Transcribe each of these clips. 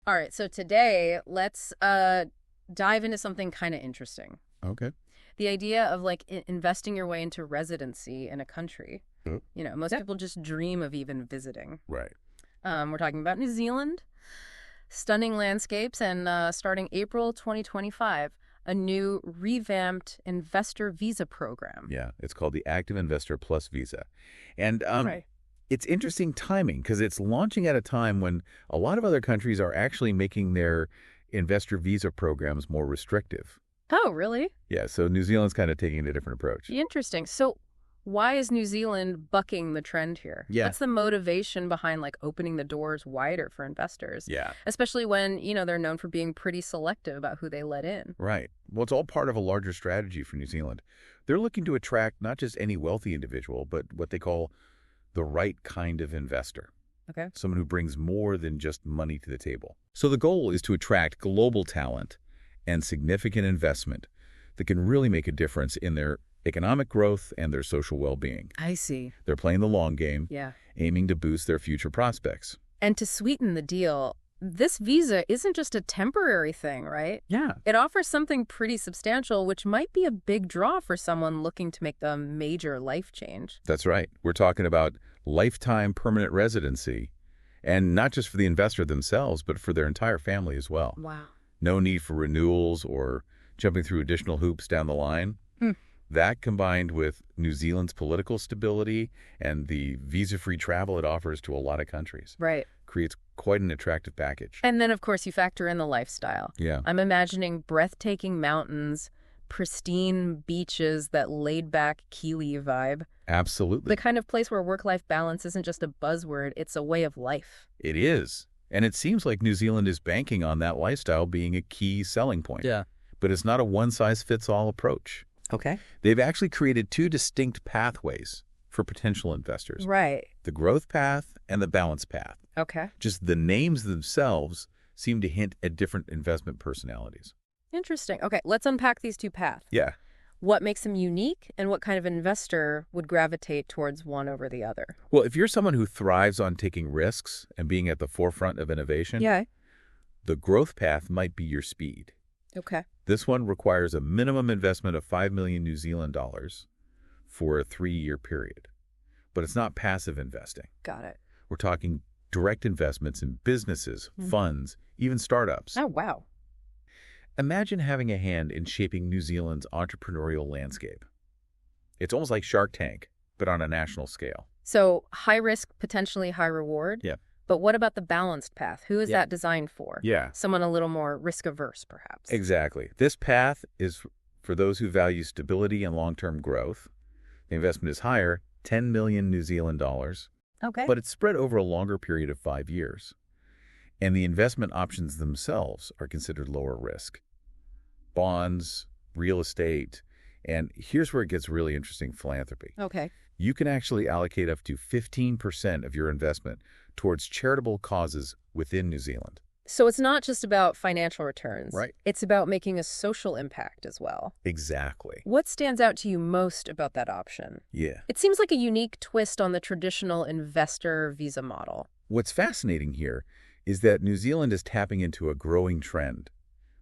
All right, so today let's dive into something kind of interesting. Okay. The idea of like investing your way into residency in a country. Oh, Most people just dream of even visiting. right. We're talking about New Zealand, stunning landscapes, and starting April 2025, a new revamped investor visa program. Yeah, it's called the Active Investor Plus Visa. And Right. it's interesting timing because it's launching at a time when a lot of other countries are actually making their investor visa programs more restrictive. Oh, really? Yeah, so New Zealand's kind of taking a different approach. Interesting. So why is New Zealand bucking the trend here? Yeah. What's the motivation behind like opening the doors wider for investors? Yeah, Especially when, they're known for being pretty selective about who they let in. right. Well, it's all part of a larger strategy for New Zealand. They're looking to attract not just any wealthy individual, but what they call the right kind of investor. Okay. Someone who brings more than just money to the table. So the goal is to attract global talent and significant investment that can really make a difference in their economic growth and their social well-being. I see. They're playing the long game, Yeah. aiming to boost their future prospects. And to sweeten the deal, this visa isn't just a temporary thing, right? Yeah. It offers something pretty substantial, which might be a big draw for someone looking to make the major life change. That's right. We're talking about lifetime permanent residency, and not just for the investor themselves, but for their entire family as well. Wow. No need for renewals or jumping through additional hoops down the line. Hmm. That combined with New Zealand's political stability and the visa-free travel it offers to a lot of countries Right. creates quite an attractive package. And then, of course, you factor in the lifestyle. Yeah, I'm imagining breathtaking mountains, pristine beaches, that laid-back Kili vibe. absolutely. The kind of place where work-life balance isn't just a buzzword, it's a way of life. It is. And it seems like New Zealand is banking on that lifestyle being a key selling point. Yeah. But it's not a one-size-fits-all approach. Okay. They've actually created two distinct pathways for potential investors, Right. the growth path and the balance path. Okay. Just the names themselves seem to hint at different investment personalities. Interesting. Okay, let's unpack these two paths. Yeah. What makes them unique, and what kind of investor would gravitate towards one over the other? Well, if you're someone who thrives on taking risks and being at the forefront of innovation, Yeah. the growth path might be your speed. Okay. This one requires a minimum investment of 5 million New Zealand dollars for a 3-year period. But it's not passive investing. Got it. We're talking direct investments in businesses, funds, even startups. Oh, wow. Imagine having a hand in shaping New Zealand's entrepreneurial landscape. It's almost like Shark Tank, but on a national scale. So high risk, potentially high reward. Yeah. But what about the balanced path? Who is Yeah. that designed for? Yeah, Someone a little more risk averse, perhaps. exactly. This path is for those who value stability and long-term growth. The investment is higher, 10 million New Zealand dollars, Okay. but it's spread over a longer period of 5 years. And the investment options themselves are considered lower risk. Bonds, real estate, and here's where it gets really interesting, philanthropy. Okay. You can actually allocate up to 15% of your investment towards charitable causes within New Zealand. So it's not just about financial returns. Right. It's about making a social impact as well. Exactly. What stands out to you most about that option? Yeah. It seems like a unique twist on the traditional investor visa model. What's fascinating here is that New Zealand is tapping into a growing trend.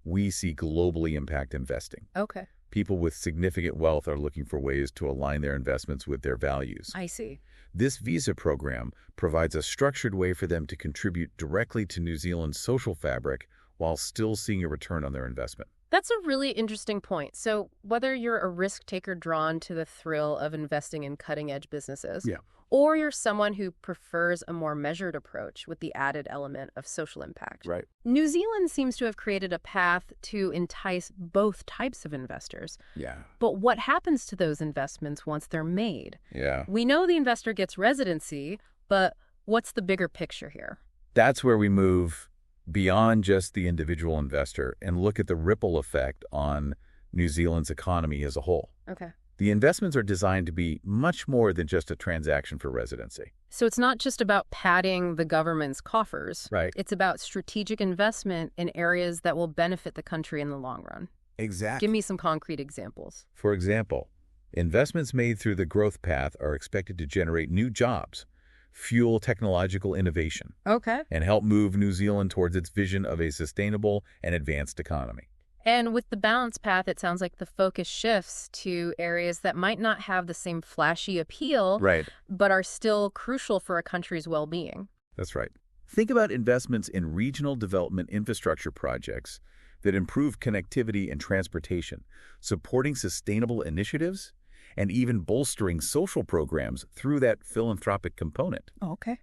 We see globally impact investing. Okay. People with significant wealth are looking for ways to align their investments with their values. I see. This visa program provides a structured way for them to contribute directly to New Zealand's social fabric while still seeing a return on their investment. That's a really interesting point. So whether you're a risk taker drawn to the thrill of investing in cutting edge businesses, Yeah. or you're someone who prefers a more measured approach with the added element of social impact. Right. New Zealand seems to have created a path to entice both types of investors. Yeah. But what happens to those investments once they're made? Yeah. We know the investor gets residency, but what's the bigger picture here? That's where we move beyond just the individual investor and look at the ripple effect on New Zealand's economy as a whole. Okay. The investments are designed to be much more than just a transaction for residency. So it's not just about padding the government's coffers. Right. It's about strategic investment in areas that will benefit the country in the long run. Exactly. Give me some concrete examples. For example, investments made through the growth path are expected to generate new jobs fuel technological innovation, Okay. and help move New Zealand towards its vision of a sustainable and advanced economy. And with the balanced path, it sounds like the focus shifts to areas that might not have the same flashy appeal, Right. but are still crucial for a country's well-being. That's right. Think about investments in regional development infrastructure projects that improve connectivity and transportation, supporting sustainable initiatives, and even bolstering social programs through that philanthropic component. Okay.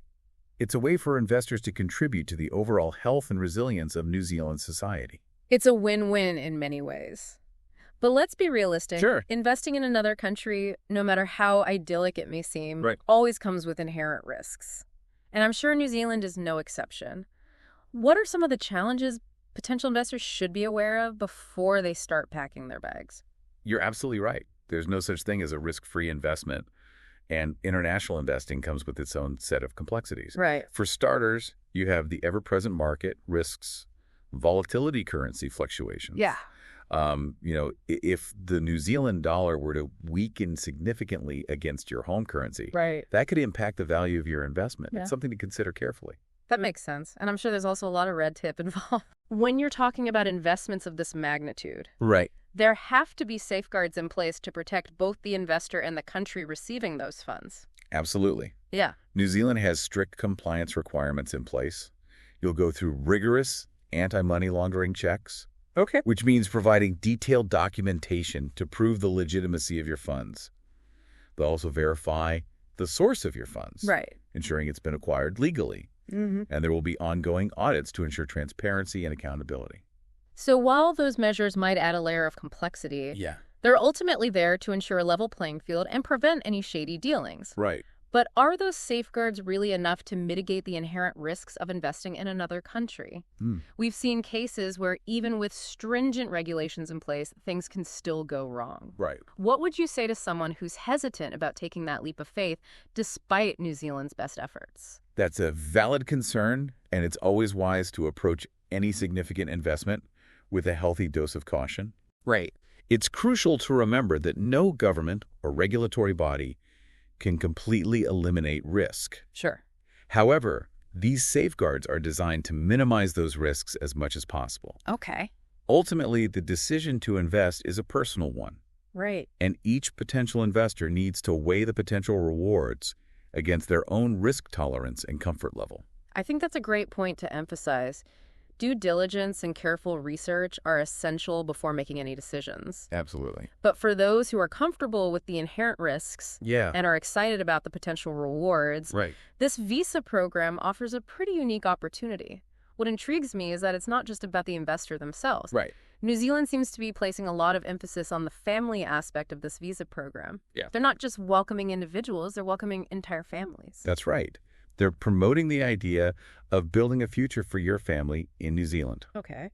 It's a way for investors to contribute to the overall health and resilience of New Zealand society. It's a win-win in many ways. But let's be realistic. Sure. Investing in another country, no matter how idyllic it may seem, Right. always comes with inherent risks. And I'm sure New Zealand is no exception. What are some of the challenges potential investors should be aware of before they start packing their bags? You're absolutely right. There's no such thing as a risk-free investment, and international investing comes with its own set of complexities. Right. For starters, you have the ever-present market risks, volatility currency fluctuations. Yeah. If the New Zealand dollar were to weaken significantly against your home currency, Right. that could impact the value of your investment. Yeah. It's something to consider carefully. That makes sense. And I'm sure there's also a lot of red tape involved. When you're talking about investments of this magnitude, Right. there have to be safeguards in place to protect both the investor and the country receiving those funds. Absolutely. Yeah. New Zealand has strict compliance requirements in place. You'll go through rigorous anti-money laundering checks. Okay. Which means providing detailed documentation to prove the legitimacy of your funds. They'll also verify the source of your funds, Right. ensuring it's been acquired legally. Mm-hmm. And there will be ongoing audits to ensure transparency and accountability. So while those measures might add a layer of complexity, Yeah. they're ultimately there to ensure a level playing field and prevent any shady dealings. Right. But are those safeguards really enough to mitigate the inherent risks of investing in another country? We've seen cases where even with stringent regulations in place, things can still go wrong. Right. What would you say to someone who's hesitant about taking that leap of faith despite New Zealand's best efforts? That's a valid concern, and it's always wise to approach any significant investment with a healthy dose of caution. Right. It's crucial to remember that no government or regulatory body can completely eliminate risk. Sure. However, these safeguards are designed to minimize those risks as much as possible. Okay. Ultimately, the decision to invest is a personal one, Right. and each potential investor needs to weigh the potential rewards against their own risk tolerance and comfort level. I think that's a great point to emphasize. Due diligence and careful research are essential before making any decisions. Absolutely. But for those who are comfortable with the inherent risks Yeah. and are excited about the potential rewards, Right. this visa program offers a pretty unique opportunity. What intrigues me is that it's not just about the investor themselves. Right. New Zealand seems to be placing a lot of emphasis on the family aspect of this visa program. Yeah. They're not just welcoming individuals, they're welcoming entire families. That's right. They're promoting the idea of building a future for your family in New Zealand. Okay.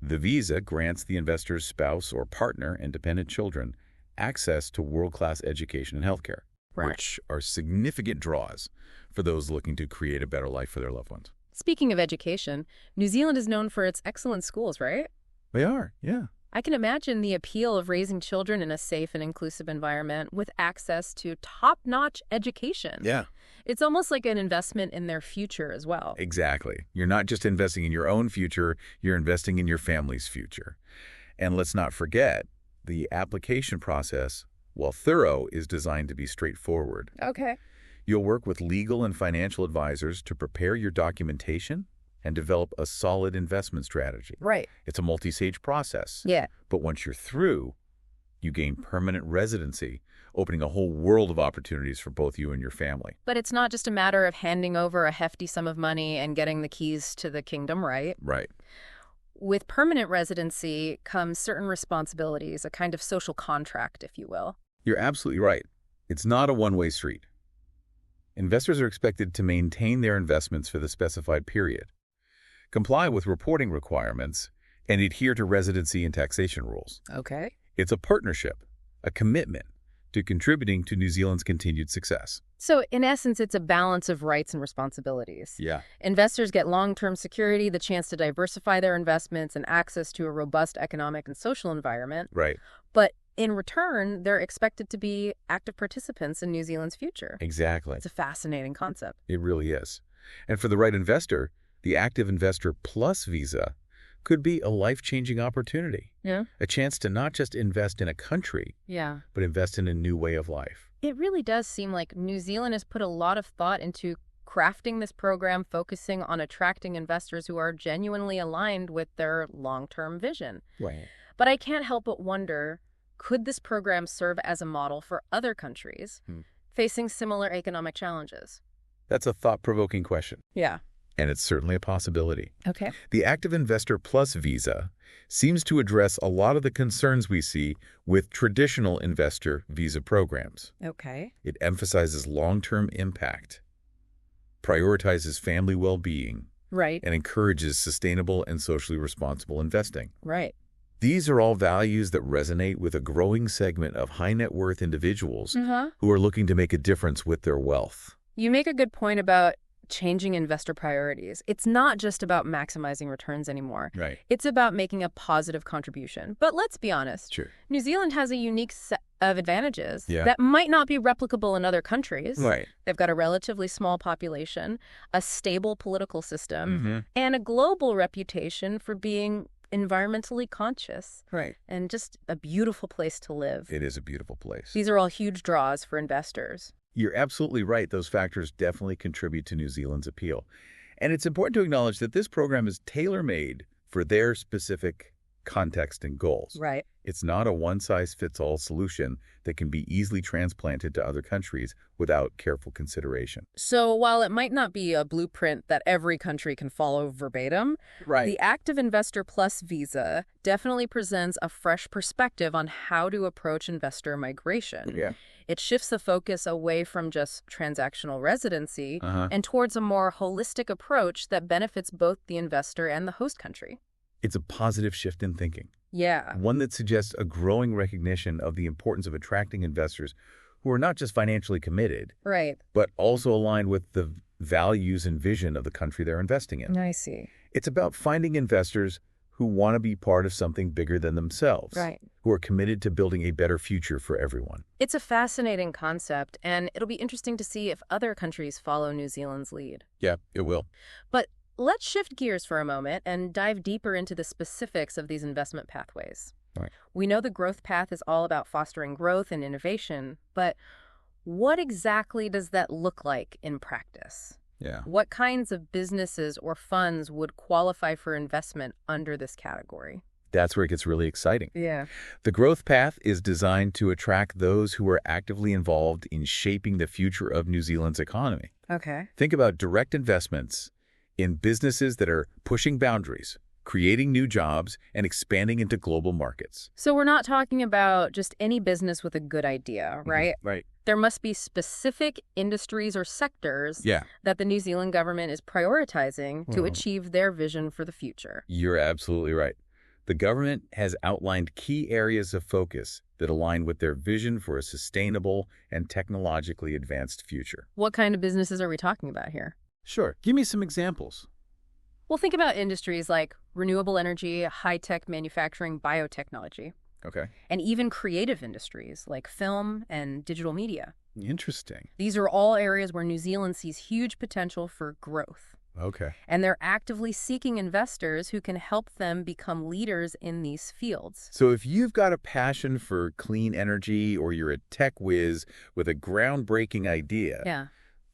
The visa grants the investor's spouse or partner and dependent children access to world-class education and healthcare, Right. which are significant draws for those looking to create a better life for their loved ones. Speaking of education, New Zealand is known for its excellent schools, right? They are, yeah. I can imagine the appeal of raising children in a safe and inclusive environment with access to top-notch education. Yeah. It's almost like an investment in their future as well. Exactly. You're not just investing in your own future, you're investing in your family's future. And let's not forget, the application process, while thorough, is designed to be straightforward. Okay. You'll work with legal and financial advisors to prepare your documentation and develop a solid investment strategy. Right. It's a multi-stage process. Yeah. But once you're through, you gain permanent residency, opening a whole world of opportunities for both you and your family. But it's not just a matter of handing over a hefty sum of money and getting the keys to the kingdom, right? Right. With permanent residency comes certain responsibilities, a kind of social contract, if you will. You're absolutely right. It's not a one-way street. Investors are expected to maintain their investments for the specified period, comply with reporting requirements, and adhere to residency and taxation rules. Okay. It's a partnership, a commitment to contributing to New Zealand's continued success. So, in essence, it's a balance of rights and responsibilities. Yeah. Investors get long-term security, the chance to diversify their investments, and access to a robust economic and social environment. Right. But in return, they're expected to be active participants in New Zealand's future. Exactly. It's a fascinating concept. It really is. And for the right investor, the Active Investor Plus visa could be a life-changing opportunity. Yeah. A chance to not just invest in a country, Yeah. but invest in a new way of life. It really does seem like New Zealand has put a lot of thought into crafting this program, focusing on attracting investors who are genuinely aligned with their long-term vision. Right. But I can't help but wonder, could this program serve as a model for other countries facing similar economic challenges? That's a thought-provoking question. Yeah. And it's certainly a possibility. Okay. The Active Investor Plus visa seems to address a lot of the concerns we see with traditional investor visa programs. Okay. It emphasizes long-term impact, prioritizes family well-being, Right. and encourages sustainable and socially responsible investing. Right. These are all values that resonate with a growing segment of high-net-worth individuals who are looking to make a difference with their wealth. You make a good point about changing investor priorities. It's not just about maximizing returns anymore. Right. It's about making a positive contribution. But let's be honest. Sure. New Zealand has a unique set of advantages Yeah. that might not be replicable in other countries. Right. They've got a relatively small population, a stable political system, Mm-hmm. and a global reputation for being environmentally conscious. Right. And just a beautiful place to live. It is a beautiful place. These are all huge draws for investors. You're absolutely right. Those factors definitely contribute to New Zealand's appeal. And it's important to acknowledge that this program is tailor-made for their specific context and goals. Right. It's not a one-size-fits-all solution that can be easily transplanted to other countries without careful consideration. So while it might not be a blueprint that every country can follow verbatim, the Active Investor Plus visa definitely presents a fresh perspective on how to approach investor migration. Yeah. It shifts the focus away from just transactional residency and towards a more holistic approach that benefits both the investor and the host country. It's a positive shift in thinking. Yeah. One that suggests a growing recognition of the importance of attracting investors who are not just financially committed, Right. but also aligned with the values and vision of the country they're investing in. I see. It's about finding investors who want to be part of something bigger than themselves, Right. who are committed to building a better future for everyone. It's a fascinating concept, and it'll be interesting to see if other countries follow New Zealand's lead. Yeah, it will. But let's shift gears for a moment and dive deeper into the specifics of these investment pathways. Right. We know the growth path is all about fostering growth and innovation, but what exactly does that look like in practice? Yeah. What kinds of businesses or funds would qualify for investment under this category? That's where it gets really exciting. Yeah. The growth path is designed to attract those who are actively involved in shaping the future of New Zealand's economy. Okay. Think about direct investments in businesses that are pushing boundaries, creating new jobs, and expanding into global markets. So we're not talking about just any business with a good idea, right? Right. There must be specific industries or sectors Yeah. that the New Zealand government is prioritizing to achieve their vision for the future. You're absolutely right. The government has outlined key areas of focus that align with their vision for a sustainable and technologically advanced future. What kind of businesses are we talking about here? Sure. Give me some examples. Well, think about industries like renewable energy, high-tech manufacturing, biotechnology, Okay. and even creative industries like film and digital media. Interesting. These are all areas where New Zealand sees huge potential for growth. Okay. And they're actively seeking investors who can help them become leaders in these fields. So if you've got a passion for clean energy or you're a tech whiz with a groundbreaking idea, Yeah,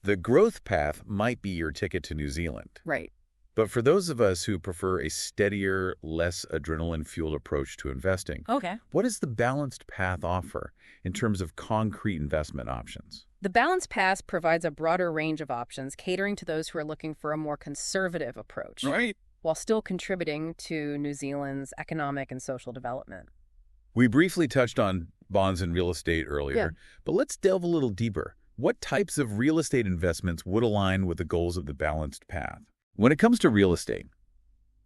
the growth path might be your ticket to New Zealand. right. But for those of us who prefer a steadier, less adrenaline-fueled approach to investing, Okay. what does the balanced path offer in terms of concrete investment options? The Balanced Path provides a broader range of options, catering to those who are looking for a more conservative approach, Right. while still contributing to New Zealand's economic and social development. We briefly touched on bonds and real estate earlier, Yeah. but let's delve a little deeper. What types of real estate investments would align with the goals of the balanced path? When it comes to real estate,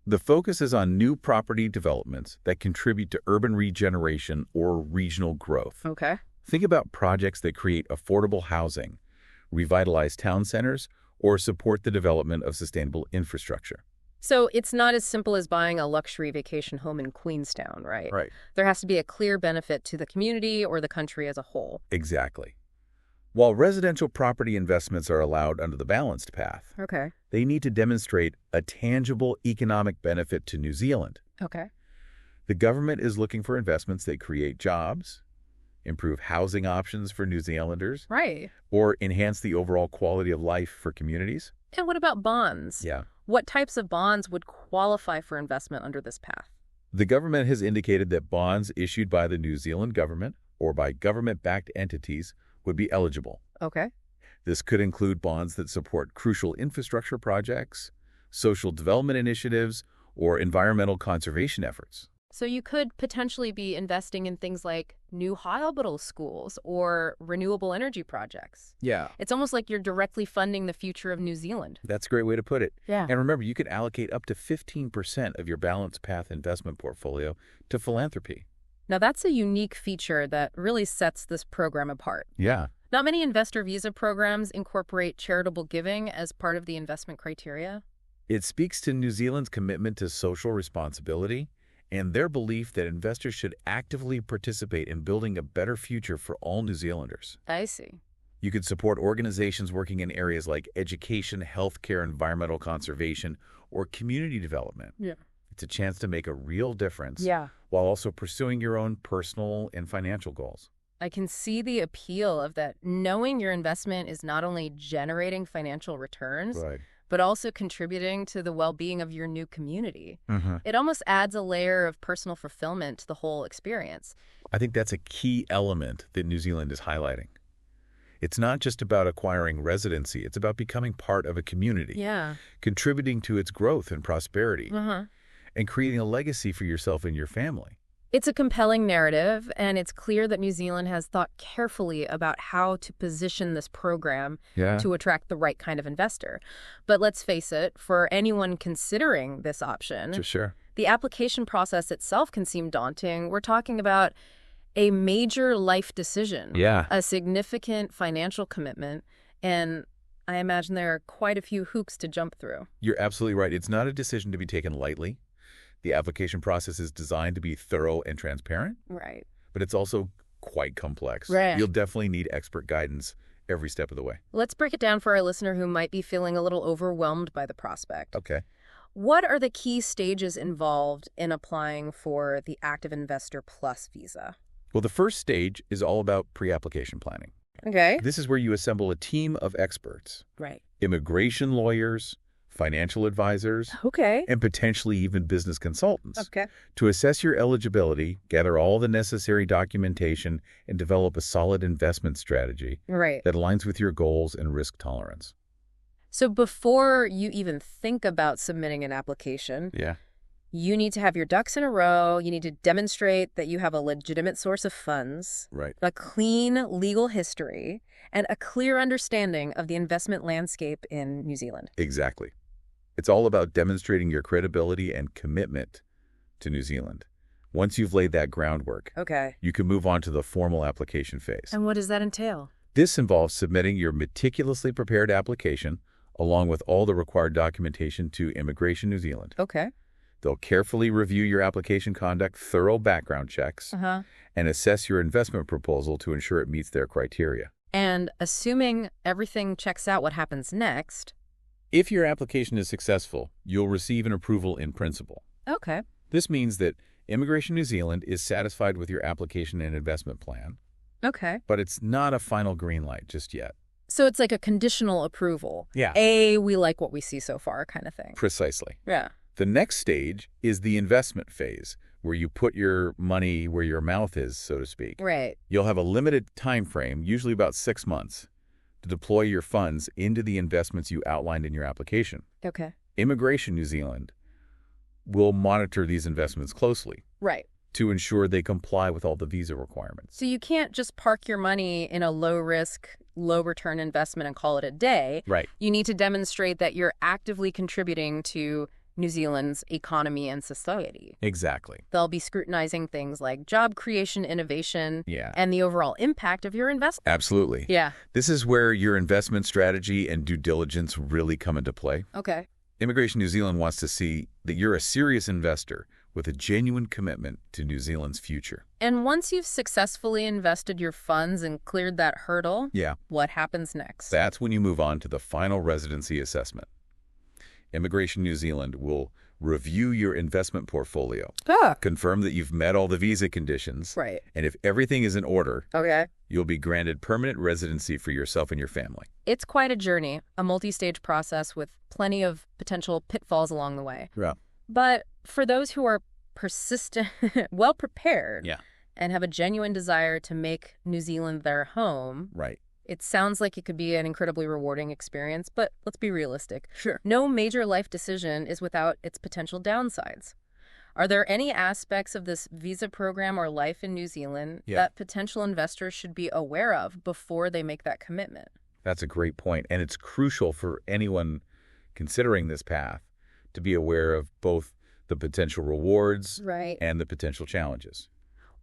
the focus is on new property developments that contribute to urban regeneration or regional growth. Okay. Think about projects that create affordable housing, revitalize town centers, or support the development of sustainable infrastructure. So it's not as simple as buying a luxury vacation home in Queenstown, right? Right. There has to be a clear benefit to the community or the country as a whole. Exactly. While residential property investments are allowed under the balanced path, Okay. they need to demonstrate a tangible economic benefit to New Zealand. Okay. The government is looking for investments that create jobs, improve housing options for New Zealanders, Right. or enhance the overall quality of life for communities. And what about bonds? Yeah. What types of bonds would qualify for investment under this path? The government has indicated that bonds issued by the New Zealand government or by government-backed entities would be eligible. Okay. This could include bonds that support crucial infrastructure projects, social development initiatives, or environmental conservation efforts. So you could potentially be investing in things like new hospital schools or renewable energy projects. Yeah. It's almost like you're directly funding the future of New Zealand. That's a great way to put it. Yeah. And remember, you could allocate up to 15% of your balanced path investment portfolio to philanthropy. Now that's a unique feature that really sets this program apart. Yeah. Not many investor visa programs incorporate charitable giving as part of the investment criteria. It speaks to New Zealand's commitment to social responsibility and their belief that investors should actively participate in building a better future for all New Zealanders. I see. You could support organizations working in areas like education, healthcare, environmental conservation, or community development. Yeah. It's a chance to make a real difference Yeah. while also pursuing your own personal and financial goals. I can see the appeal of that, knowing your investment is not only generating financial returns, Right. but also contributing to the well-being of your new community. Mm-hmm. It almost adds a layer of personal fulfillment to the whole experience. I think that's a key element that New Zealand is highlighting. It's not just about acquiring residency, it's about becoming part of a community, Yeah. contributing to its growth and prosperity, Uh-huh. and creating a legacy for yourself and your family. It's a compelling narrative, and it's clear that New Zealand has thought carefully about how to position this program to attract the right kind of investor. But let's face it, for anyone considering this option, For sure. the application process itself can seem daunting. We're talking about a major life decision, Yeah. a significant financial commitment, and I imagine there are quite a few hoops to jump through. You're absolutely right. It's not a decision to be taken lightly. The application process is designed to be thorough and transparent, Right. but it's also quite complex. Right. You'll definitely need expert guidance every step of the way. Let's break it down for our listener who might be feeling a little overwhelmed by the prospect. Okay. What are the key stages involved in applying for the Active Investor Plus visa? Well, the first stage is all about pre-application planning. Okay. This is where you assemble a team of experts, Right. immigration lawyers, financial advisors, Okay. and potentially even business consultants Okay. to assess your eligibility, gather all the necessary documentation, and develop a solid investment strategy Right. that aligns with your goals and risk tolerance. So before you even think about submitting an application, Yeah. you need to have your ducks in a row. You need to demonstrate that you have a legitimate source of funds, Right. a clean legal history, and a clear understanding of the investment landscape in New Zealand. Exactly. It's all about demonstrating your credibility and commitment to New Zealand. Once you've laid that groundwork, Okay. you can move on to the formal application phase. And what does that entail? This involves submitting your meticulously prepared application along with all the required documentation to Immigration New Zealand. Okay. They'll carefully review your application, conduct thorough background checks, Uh-huh. and assess your investment proposal to ensure it meets their criteria. And assuming everything checks out, what happens next? If your application is successful, you'll receive an approval in principle. Okay. This means that Immigration New Zealand is satisfied with your application and investment plan, Okay. but it's not a final green light just yet. So it's like a conditional approval. Yeah. We like what we see so far kind of thing. Precisely. Yeah. The next stage is the investment phase, where you put your money where your mouth is, so to speak. Right. You'll have a limited time frame, usually about 6 months, to deploy your funds into the investments you outlined in your application. Okay. Immigration New Zealand will monitor these investments closely Right. to ensure they comply with all the visa requirements. So you can't just park your money in a low-risk, low-return investment and call it a day. Right. You need to demonstrate that you're actively contributing to New Zealand's economy and society. Exactly. They'll be scrutinizing things like job creation, innovation, Yeah. and the overall impact of your investment. Absolutely. Yeah. This is where your investment strategy and due diligence really come into play. Okay. Immigration New Zealand wants to see that you're a serious investor with a genuine commitment to New Zealand's future. And once you've successfully invested your funds and cleared that hurdle, Yeah. what happens next? That's when you move on to the final residency assessment. Immigration New Zealand will review your investment portfolio, confirm that you've met all the visa conditions, Right. and if everything is in order, Okay. you'll be granted permanent residency for yourself and your family. It's quite a journey, a multi-stage process with plenty of potential pitfalls along the way. Yeah. But for those who are persistent, well prepared, Yeah. and have a genuine desire to make New Zealand their home, Right. it sounds like it could be an incredibly rewarding experience, but let's be realistic. Sure. No major life decision is without its potential downsides. Are there any aspects of this visa program or life in New Zealand that potential investors should be aware of before they make that commitment? That's a great point, and it's crucial for anyone considering this path to be aware of both the potential rewards Right. and the potential challenges.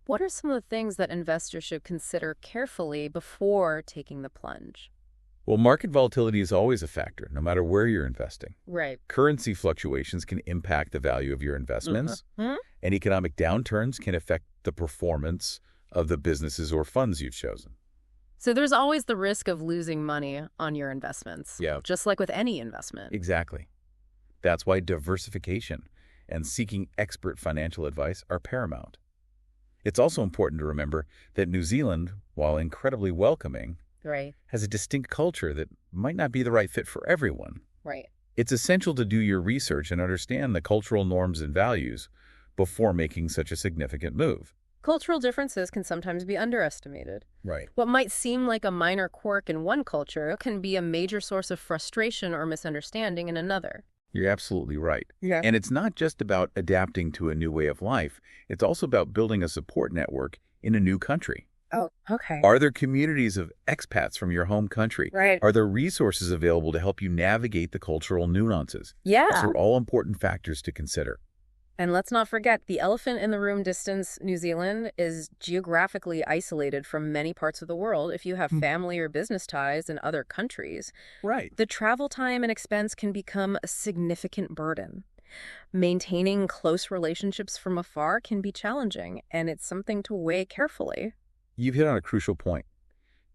What are some of the things that investors should consider carefully before taking the plunge? Well, market volatility is always a factor, no matter where you're investing. Right. Currency fluctuations can impact the value of your investments, and economic downturns can affect the performance of the businesses or funds you've chosen. So there's always the risk of losing money on your investments. Yeah. Just like with any investment. Exactly. That's why diversification and seeking expert financial advice are paramount. It's also important to remember that New Zealand, while incredibly welcoming, Right. has a distinct culture that might not be the right fit for everyone. Right. It's essential to do your research and understand the cultural norms and values before making such a significant move. Cultural differences can sometimes be underestimated. Right. What might seem like a minor quirk in one culture can be a major source of frustration or misunderstanding in another. You're absolutely right. Yeah. And it's not just about adapting to a new way of life. It's also about building a support network in a new country. Oh, okay. Are there communities of expats from your home country? Right. Are there resources available to help you navigate the cultural nuances? Yeah. Those are all important factors to consider. And let's not forget, the elephant in the room distance, New Zealand is geographically isolated from many parts of the world. If you have family or business ties in other countries, Right. the travel time and expense can become a significant burden. Maintaining close relationships from afar can be challenging, and it's something to weigh carefully. You've hit on a crucial point.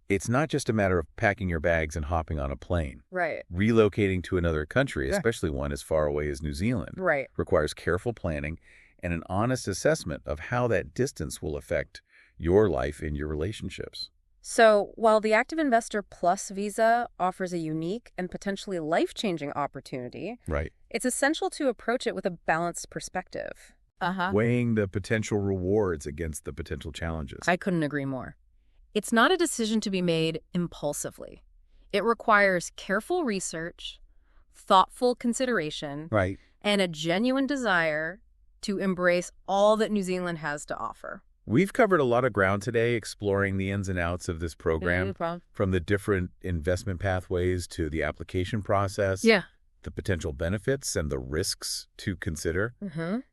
It's not just a matter of packing your bags and hopping on a plane. Right. Relocating to another country, especially one as far away as New Zealand, Right. requires careful planning and an honest assessment of how that distance will affect your life and your relationships. So, while the Active Investor Plus visa offers a unique and potentially life-changing opportunity, Right. it's essential to approach it with a balanced perspective. Weighing the potential rewards against the potential challenges. I couldn't agree more. It's not a decision to be made impulsively. It requires careful research, thoughtful consideration, Right. and a genuine desire to embrace all that New Zealand has to offer. We've covered a lot of ground today exploring the ins and outs of this program, from the different investment pathways to the application process, the potential benefits and the risks to consider.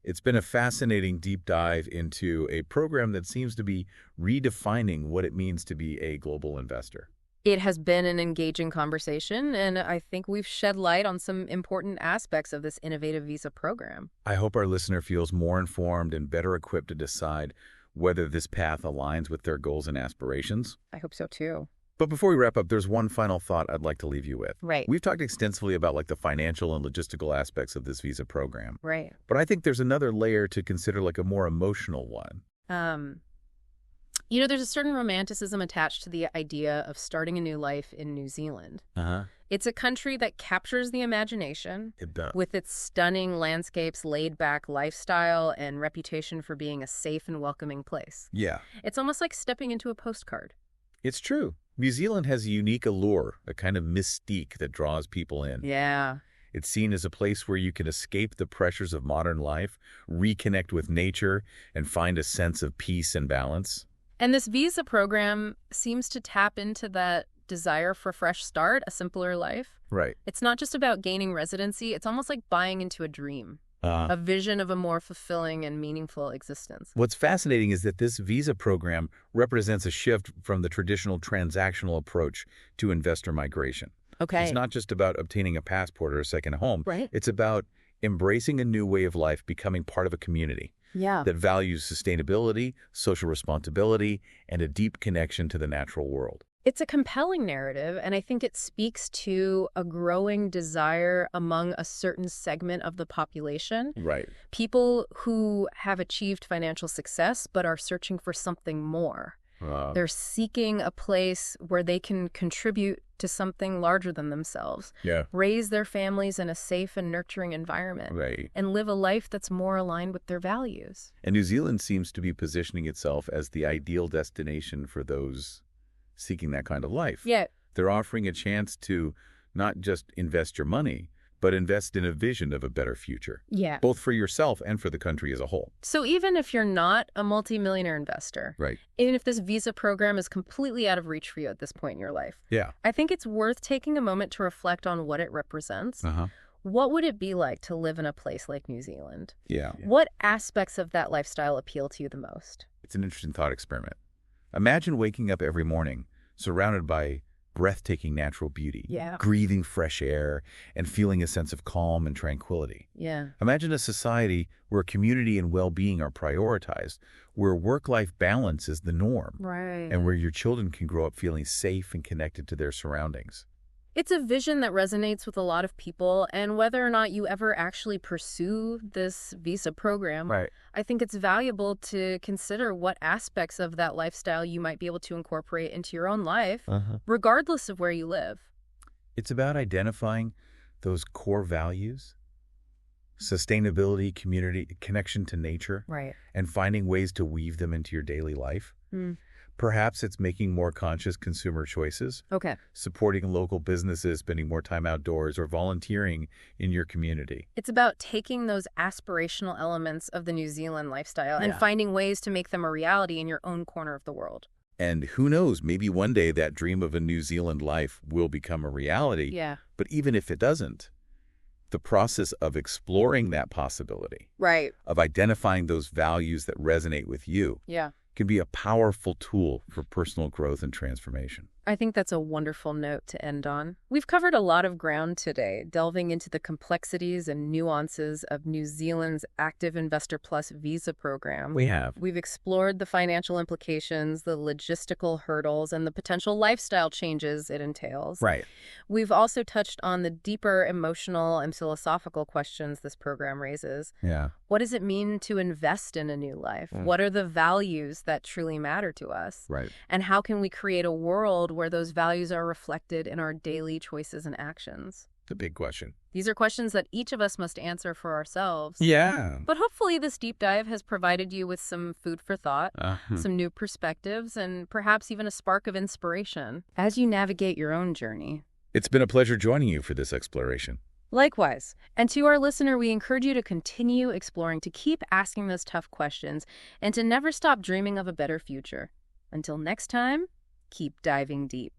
It's been a fascinating deep dive into a program that seems to be redefining what it means to be a global investor. It has been an engaging conversation, and I think we've shed light on some important aspects of this innovative visa program. I hope our listener feels more informed and better equipped to decide whether this path aligns with their goals and aspirations. I hope so, too. But before we wrap up, there's one final thought I'd like to leave you with. Right. We've talked extensively about the financial and logistical aspects of this visa program. Right. But I think there's another layer to consider, a more emotional one. There's a certain romanticism attached to the idea of starting a new life in New Zealand. It's a country that captures the imagination It does. with its stunning landscapes, laid-back lifestyle, and reputation for being a safe and welcoming place. Yeah. It's almost like stepping into a postcard. It's true. New Zealand has a unique allure, a kind of mystique that draws people in. Yeah. It's seen as a place where you can escape the pressures of modern life, reconnect with nature, and find a sense of peace and balance. And this visa program seems to tap into that desire for a fresh start, a simpler life. Right. It's not just about gaining residency. It's almost like buying into a dream, a vision of a more fulfilling and meaningful existence. What's fascinating is that this visa program represents a shift from the traditional transactional approach to investor migration. Okay. It's not just about obtaining a passport or a second home. Right. It's about embracing a new way of life, becoming part of a community that values sustainability, social responsibility, and a deep connection to the natural world. It's a compelling narrative, and I think it speaks to a growing desire among a certain segment of the population. Right. People who have achieved financial success but are searching for something more. They're seeking a place where they can contribute to something larger than themselves, raise their families in a safe and nurturing environment, and live a life that's more aligned with their values. And New Zealand seems to be positioning itself as the ideal destination for those seeking that kind of life. Yeah. They're offering a chance to not just invest your money, but invest in a vision of a better future. Yeah. Both for yourself and for the country as a whole. So even if you're not a multimillionaire investor, even if this visa program is completely out of reach for you at this point in your life, I think it's worth taking a moment to reflect on what it represents. What would it be like to live in a place like New Zealand? What aspects of that lifestyle appeal to you the most? It's an interesting thought experiment. Imagine waking up every morning surrounded by breathtaking natural beauty, breathing fresh air, and feeling a sense of calm and tranquility. Imagine a society where community and well-being are prioritized, where work-life balance is the norm, and where your children can grow up feeling safe and connected to their surroundings. It's a vision that resonates with a lot of people, and whether or not you ever actually pursue this visa program, I think it's valuable to consider what aspects of that lifestyle you might be able to incorporate into your own life, regardless of where you live. It's about identifying those core values, sustainability, community, connection to nature, and finding ways to weave them into your daily life. Perhaps it's making more conscious consumer choices, supporting local businesses, spending more time outdoors, or volunteering in your community. It's about taking those aspirational elements of the New Zealand lifestyle and finding ways to make them a reality in your own corner of the world. And who knows, maybe one day that dream of a New Zealand life will become a reality. But even if it doesn't, the process of exploring that possibility, of identifying those values that resonate with you, can be a powerful tool for personal growth and transformation. I think that's a wonderful note to end on. We've covered a lot of ground today, delving into the complexities and nuances of New Zealand's Active Investor Plus visa program. We have. We've explored the financial implications, the logistical hurdles, and the potential lifestyle changes it entails. We've also touched on the deeper emotional and philosophical questions this program raises. What does it mean to invest in a new life? What are the values that truly matter to us? And how can we create a world where those values are reflected in our daily choices and actions? The big question. These are questions that each of us must answer for ourselves. But hopefully this deep dive has provided you with some food for thought, some new perspectives, and perhaps even a spark of inspiration as you navigate your own journey. It's been a pleasure joining you for this exploration. Likewise. And to our listener, we encourage you to continue exploring, to keep asking those tough questions, and to never stop dreaming of a better future. Until next time, keep diving deep.